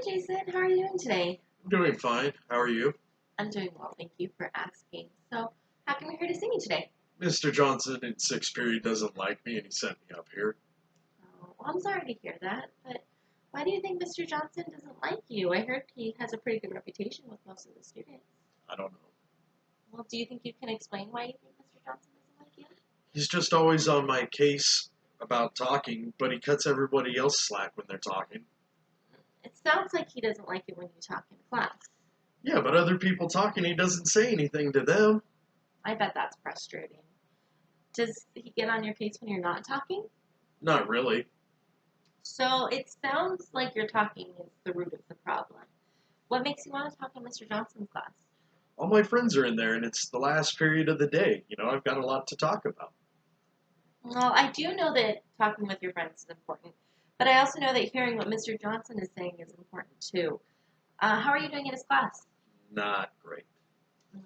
Hi, Jason. How are you doing today? I'm doing fine. How are you? I'm doing well. Thank you for asking. So, how come you're here to see me today? Mr. Johnson in sixth period doesn't like me and he sent me up here. Oh, well, I'm sorry to hear that, but why do you think Mr. Johnson doesn't like you? I heard he has a pretty good reputation with most of the students. I don't know. Well, do you think you can explain why you think Mr. Johnson doesn't like you? He's just always on my case about talking, but he cuts everybody else slack when they're talking. It sounds like he doesn't like it when you talk in class. Yeah, but other people talking, he doesn't say anything to them. I bet that's frustrating. Does he get on your case when you're not talking? Not really. So, it sounds like your talking is the root of the problem. What makes you want to talk in Mr. Johnson's class? All my friends are in there and it's the last period of the day. I've got a lot to talk about. Well, I do know that talking with your friends is important, but I also know that hearing what Mr. Johnson is saying is important too. How are you doing in his class? Not great. Mm.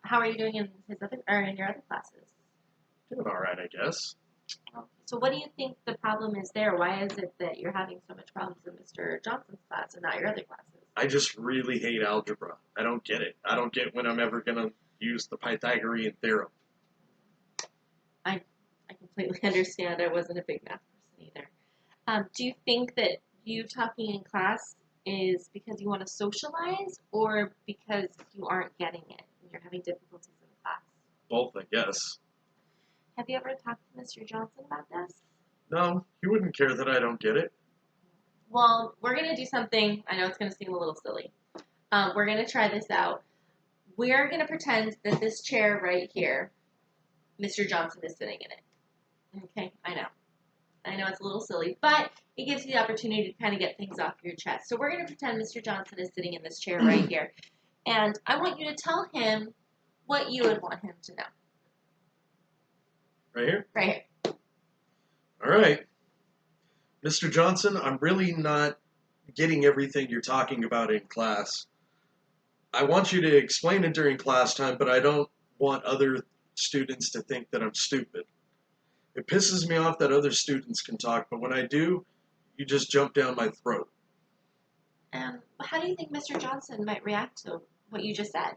How are you doing in his other or in your other classes? Doing all right, I guess. So, what do you think the problem is there? Why is it that you're having so much problems in Mr. Johnson's class and not your other classes? I just really hate algebra. I don't get it. I don't get when I'm ever going to use the Pythagorean theorem. I completely understand. I wasn't a big math person either. Do you think that you talking in class is because you want to socialize or because you aren't getting it and you're having difficulties in class? Both, I guess. Have you ever talked to Mr. Johnson about this? No, he wouldn't care that I don't get it. Well, we're going to do something. I know it's going to seem a little silly. We're going to try this out. We're going to pretend that this chair right here, Mr. Johnson is sitting in it. Okay, I know. I know it's a little silly, but it gives you the opportunity to kind of get things off your chest. So we're going to pretend Mr. Johnson is sitting in this chair right here. And I want you to tell him what you would want him to know. Right here? Right here. All right. Mr. Johnson, I'm really not getting everything you're talking about in class. I want you to explain it during class time, but I don't want other students to think that I'm stupid. It pisses me off that other students can talk, but when I do, you just jump down my throat. How do you think Mr. Johnson might react to what you just said?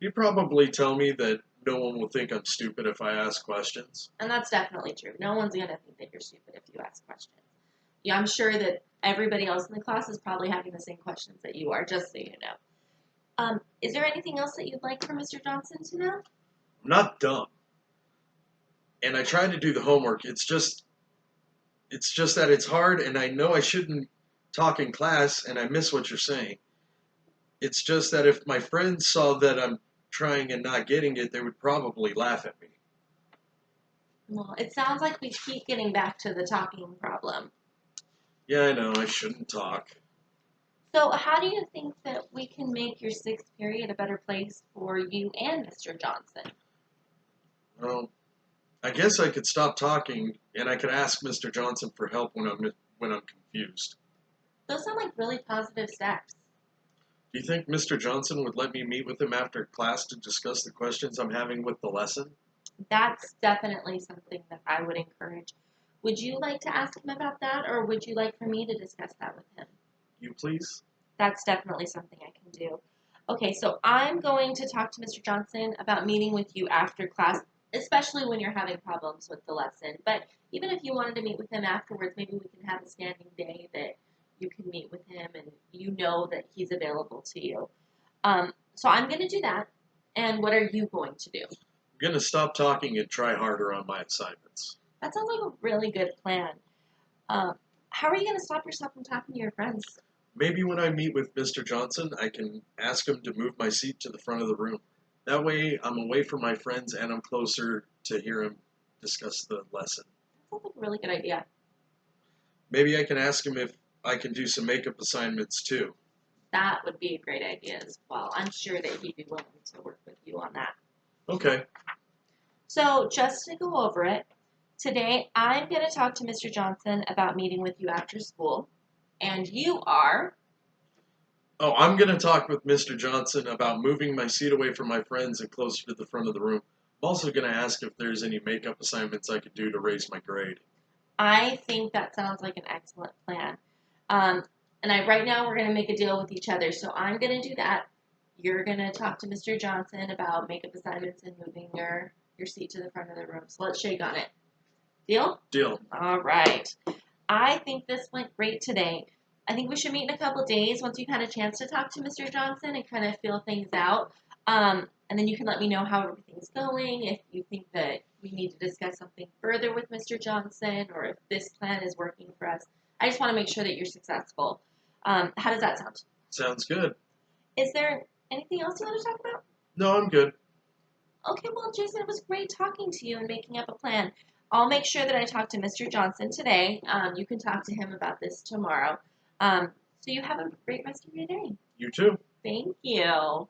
You probably tell me that no one will think I'm stupid if I ask questions. And that's definitely true. No one's going to think that you're stupid if you ask questions. Yeah, I'm sure that everybody else in the class is probably having the same questions that you are, just so you know. Is there anything else that you'd like for Mr. Johnson to know? I'm not dumb. And I tried to do the homework. It's just that it's hard, and I know I shouldn't talk in class, and I miss what you're saying. It's just that if my friends saw that I'm trying and not getting it, they would probably laugh at me. Well, it sounds like we keep getting back to the talking problem. Yeah, I know, I shouldn't talk. So, how do you think that we can make your sixth period a better place for you and Mr. Johnson? Well, I guess I could stop talking, and I could ask Mr. Johnson for help when I'm confused. Those sound like really positive steps. Do you think Mr. Johnson would let me meet with him after class to discuss the questions I'm having with the lesson? That's definitely something that I would encourage. Would you like to ask him about that, or would you like for me to discuss that with him? You please? That's definitely something I can do. Okay, so I'm going to talk to Mr. Johnson about meeting with you after class, especially when you're having problems with the lesson. But even if you wanted to meet with him afterwards, maybe we can have a standing day that you can meet with him and you know that he's available to you. So I'm going to do that. And what are you going to do? I'm going to stop talking and try harder on my assignments. That sounds like a really good plan. How are you going to stop yourself from talking to your friends? Maybe when I meet with Mr. Johnson, I can ask him to move my seat to the front of the room. That way, I'm away from my friends and I'm closer to hear him discuss the lesson. That sounds like a really good idea. Maybe I can ask him if I can do some makeup assignments too. That would be a great idea as well. I'm sure that he'd be willing to work with you on that. Okay. So just to go over it, today I'm going to talk to Mr. Johnson about meeting with you after school. And you are? Oh, I'm going to talk with Mr. Johnson about moving my seat away from my friends and closer to the front of the room. I'm also going to ask if there's any makeup assignments I could do to raise my grade. I think that sounds like an excellent plan. Um, And right now we're gonna make a deal with each other. So I'm gonna do that. You're gonna talk to Mr. Johnson about makeup assignments and moving your seat to the front of the room. So let's shake on it. Deal? Deal. All right. I think this went great today. I think we should meet in a couple days once you've had a chance to talk to Mr. Johnson and kind of feel things out. And then you can let me know how everything's going, if you think that we need to discuss something further with Mr. Johnson, or if this plan is working for us. I just want to make sure that you're successful. How does that sound? Sounds good. Is there anything else you want to talk about? No, I'm good. Okay, well, Jason, it was great talking to you and making up a plan. I'll make sure that I talk to Mr. Johnson today. You can talk to him about this tomorrow. So you have a great rest of your day. You too. Thank you.